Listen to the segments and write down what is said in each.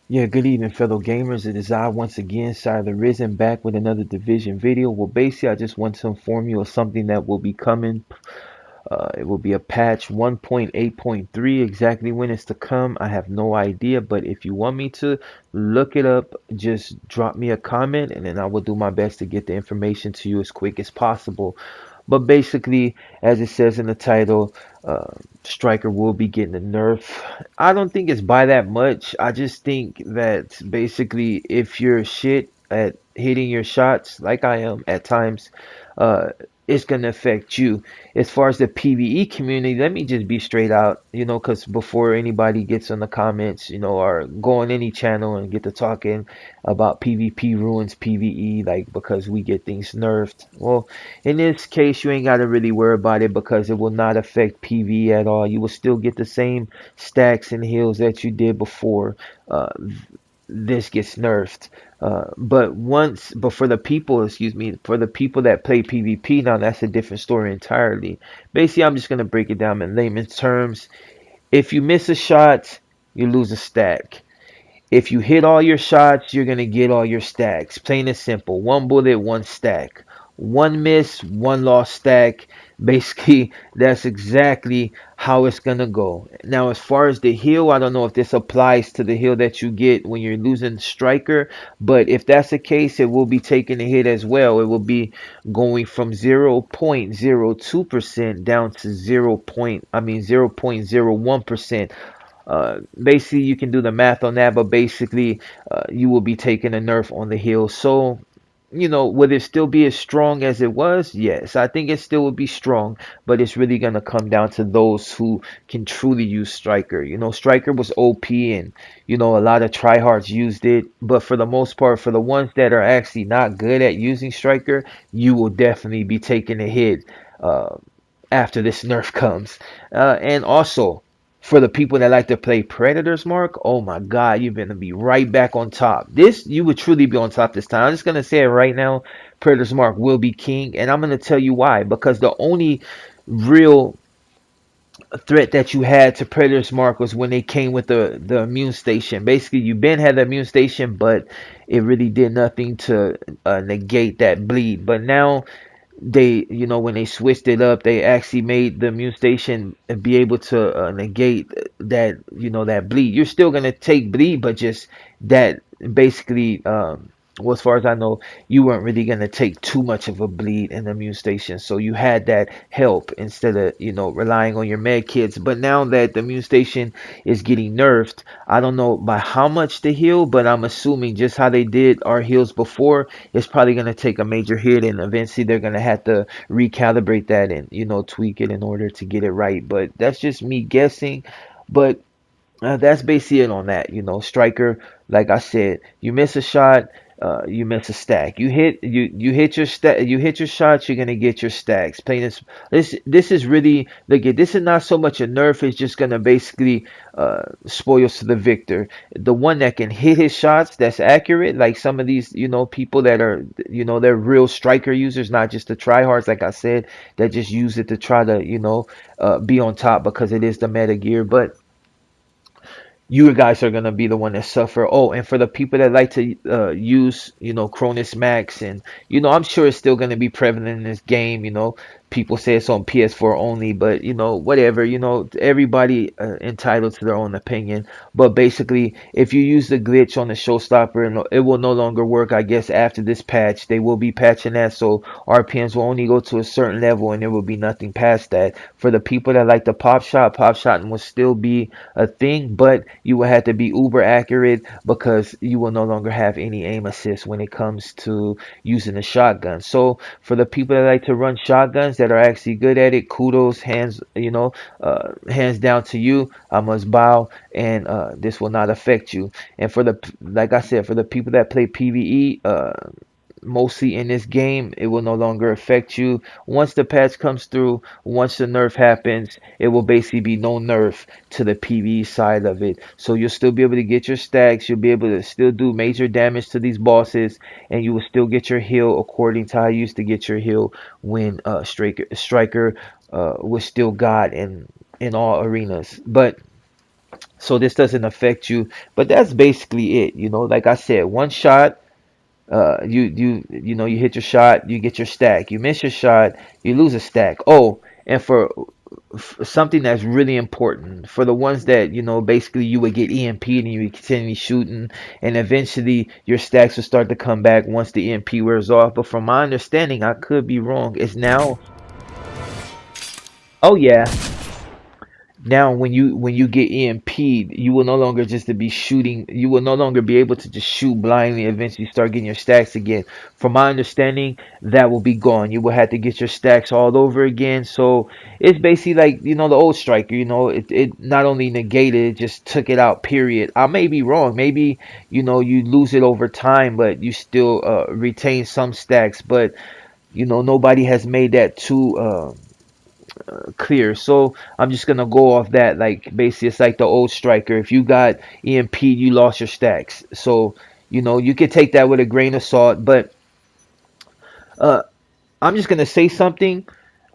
Yeah, good evening, fellow gamers. It is I once again, Sire the Risen, back with another Division video. Well, basically, I just want to inform you of something that will be coming. It will be a patch 1.8.3. Exactly when it's to come, I have no idea. But if you want me to look it up, just drop me a comment, and then I will do my best to get the information to you as quick as possible. But basically, as it says in the title, Striker will be getting a nerf. I don't think it's by that much. I just think that basically, if you're shit at hitting your shots, like I am at times, uh, it's gonna affect you. As far as the PvE community, let me just be straight out, because before anybody gets in the comments, or go on any channel and get to talking about PvP ruins PvE, like because we get things nerfed. Well, in this case, you ain't got to really worry about it because it will not affect PvE at all. You will still get the same stacks and heals that you did before. This gets nerfed. But for the people, excuse me, for the people that play PvP, now that's a different story entirely. Basically, I'm just gonna break it down in layman's terms. If you miss a shot, you lose a stack. If you hit all your shots, you're going to get all your stacks. Plain and simple. One bullet, one stack. One miss, one lost stack. Basically, that's exactly how it's going to go. Now, as far as the heal, I don't know if this applies to the heal that you get when you're losing striker, but if that's the case, it will be taking a hit as well. It will be going from 0.02% down to 0.01%. Basically, you can do the math on that, but basically, you will be taking a nerf on the heel. So, would it still be as strong as it was? Yes, I think it still would be strong, but it's really gonna come down to those who can truly use Striker. Striker was OP, and a lot of tryhards used it, but for the most part, for the ones that are actually not good at using Striker, you will definitely be taking a hit. After this nerf comes. And also, for the people that like to play Predators, Mark, oh my God, you're going to be right back on top. You would truly be on top this time. I'm just going to say it right now. Predators, Mark will be king. And I'm going to tell you why. Because the only real threat that you had to Predators, Mark, was when they came with the immune station. Basically, you been had the immune station, but it really did nothing to negate that bleed. But now they, when they switched it up, they actually made the immune station be able to negate that, that bleed. You're still gonna take bleed, but just that basically, well, as far as I know, you weren't really gonna take too much of a bleed in the immune station, so you had that help instead of relying on your med kits. But now that the immune station is getting nerfed, I don't know by how much to heal, but I'm assuming just how they did our heals before, it's probably going to take a major hit, and eventually they're going to have to recalibrate that and tweak it in order to get it right. But that's just me guessing. But that's basically it on that. Striker, like I said, you miss a shot, you miss a stack. You hit your you hit your shots, you're gonna get your stacks. Plain this is really this is not so much a nerf. It's just gonna basically spoils to the victor. The one that can hit his shots, that's accurate. Like some of these people that are they're real striker users, not just the tryhards. Like I said, that just use it to try to be on top because it is the meta gear, but you guys are gonna be the one that suffer. Oh, and for the people that like to use, Cronus Max, and I'm sure it's still gonna be prevalent in this game. People say it's on PS4 only, but whatever. Everybody entitled to their own opinion. But basically, if you use the glitch on the showstopper, and it will no longer work. I guess after this patch, they will be patching that, so RPMs will only go to a certain level, and there will be nothing past that. For the people that like the pop shot will still be a thing, but you will have to be uber accurate because you will no longer have any aim assist when it comes to using a shotgun. So for the people that like to run shotguns that are actually good at it, kudos, hands down to you. I must bow, and this will not affect you. And like I said, for the people that play PvE, mostly in this game, it will no longer affect you. Once the patch comes through, once the nerf happens, it will basically be no nerf to the PvE side of it. So you'll still be able to get your stacks, you'll be able to still do major damage to these bosses, and you will still get your heal according to how you used to get your heal when Striker was still God in all arenas. But so this doesn't affect you. But that's basically it. Like I said, one shot, you hit your shot, you get your stack. You miss your shot, you lose a stack. Oh, and for something that's really important for the ones that basically you would get EMP'd and you would continue shooting, and eventually your stacks will start to come back once the EMP wears off. But from my understanding, I could be wrong. It's now. Oh yeah. Now, when you get EMP'd, you will no longer just to be shooting. You will no longer be able to just shoot blindly. Eventually, start getting your stacks again. From my understanding, that will be gone. You will have to get your stacks all over again. So it's basically like the old striker. It not only negated, it just took it out. Period. I may be wrong. Maybe you lose it over time, but you still retain some stacks. But nobody has made that too. Clear. So I'm just gonna go off that. Like basically, it's like the old striker. If you got EMP, you lost your stacks. So you could take that with a grain of salt. But uh, I'm just gonna say something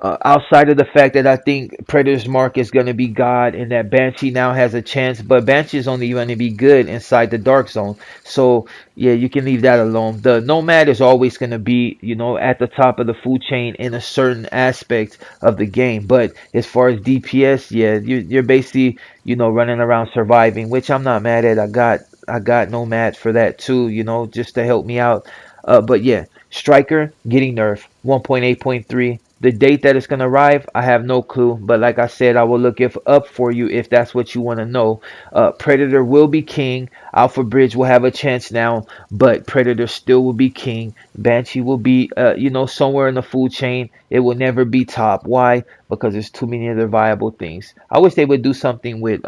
outside of the fact that I think Predator's Mark is gonna be God, and that Banshee now has a chance. But Banshee is only gonna be good inside the dark zone. So yeah, you can leave that alone. The Nomad is always gonna be at the top of the food chain in a certain aspect of the game. But as far as DPS, yeah, you're basically running around surviving, which I'm not mad at. I got Nomad for that too. Just to help me out. But yeah, Striker getting nerfed 1.8.3. The date that it's gonna arrive, I have no clue. But like I said, I will look if up for you if that's what you want to know. Predator will be king. Alpha Bridge will have a chance now, but Predator still will be king. Banshee will be, somewhere in the food chain. It will never be top. Why? Because there's too many other viable things. I wish they would do something with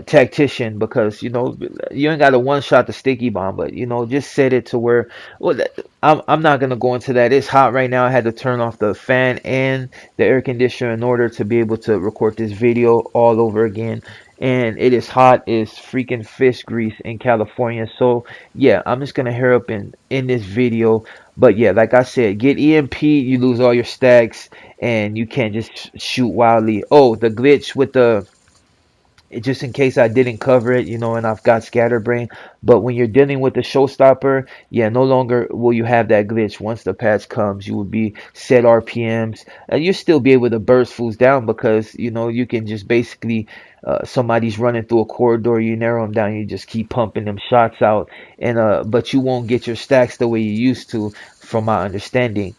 tactician, because you ain't got a one shot the sticky bomb, but just set it to where. Well, I'm not gonna go into that. It's hot right now. I had to turn off the fan and the air conditioner in order to be able to record this video all over again. And it is hot as freaking fish grease in California. So yeah, I'm just gonna hurry up in this video. But yeah, like I said, get EMP, you lose all your stacks, and you can't just shoot wildly. Oh, the glitch with the just in case I didn't cover it, and I've got scatterbrain. But when you're dealing with the showstopper, yeah, no longer will you have that glitch. Once the patch comes, you will be set RPMs, and you still be able to burst fools down, because you can just basically somebody's running through a corridor, you narrow them down, you just keep pumping them shots out, and but you won't get your stacks the way you used to, from my understanding.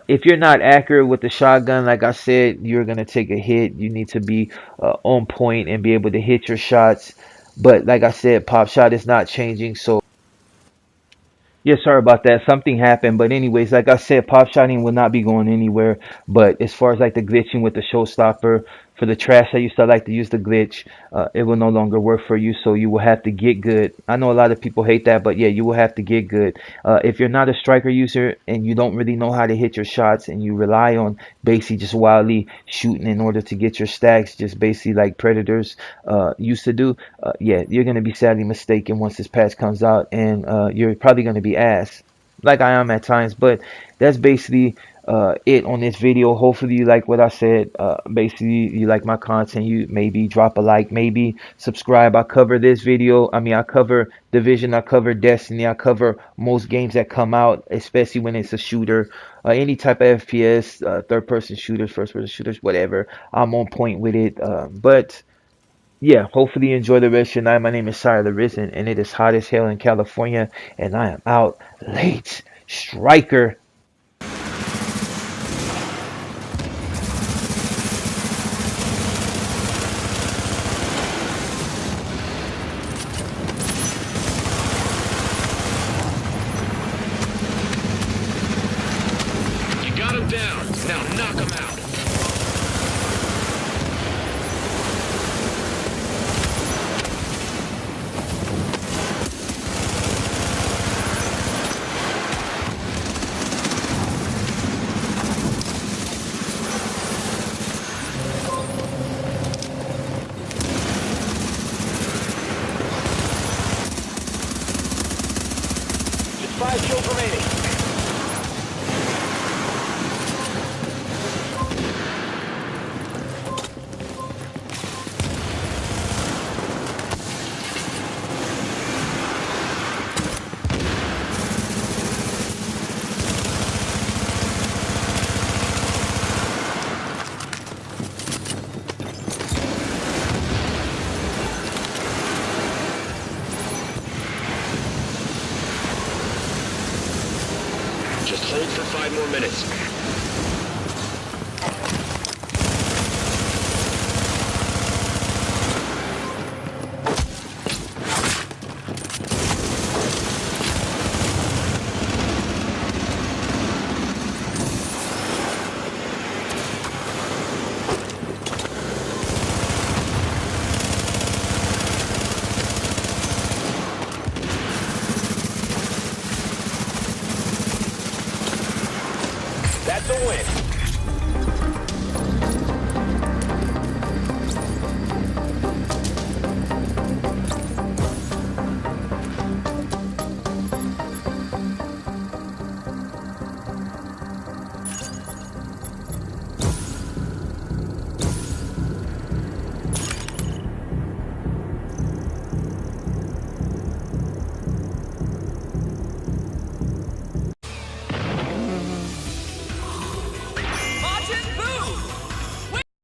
If you're not accurate with the shotgun, like I said, you're gonna take a hit. You need to be on point and be able to hit your shots. But like I said, pop shot is not changing. So yeah, sorry about that. Something happened. But anyways, like I said, pop shotting will not be going anywhere. But as far as like the glitching with the showstopper, for the trash that used to like to use the glitch, it will no longer work for you. So you will have to get good. I know a lot of people hate that, but yeah, you will have to get good. If you're not a striker user and you don't really know how to hit your shots, and you rely on basically just wildly shooting in order to get your stacks, just basically like predators used to do, yeah, you're going to be sadly mistaken once this patch comes out, and you're probably going to be ass, like I am at times. But that's basically it on this video. Hopefully you like what I said. Basically you like my content. You maybe drop a like, maybe subscribe. I cover this video. I mean, I cover Division, I cover Destiny, I cover most games that come out, especially when it's a shooter. Any type of FPS, third person shooters, first person shooters, whatever. I'm on point with it. But yeah, hopefully you enjoy the rest of your night. My name is Sire the Risen, and it is hot as hell in California, and I am out late. Striker. You got him down. Now knock him out. Just 5 kills remaining. Just hold for 5 more minutes. That's a win.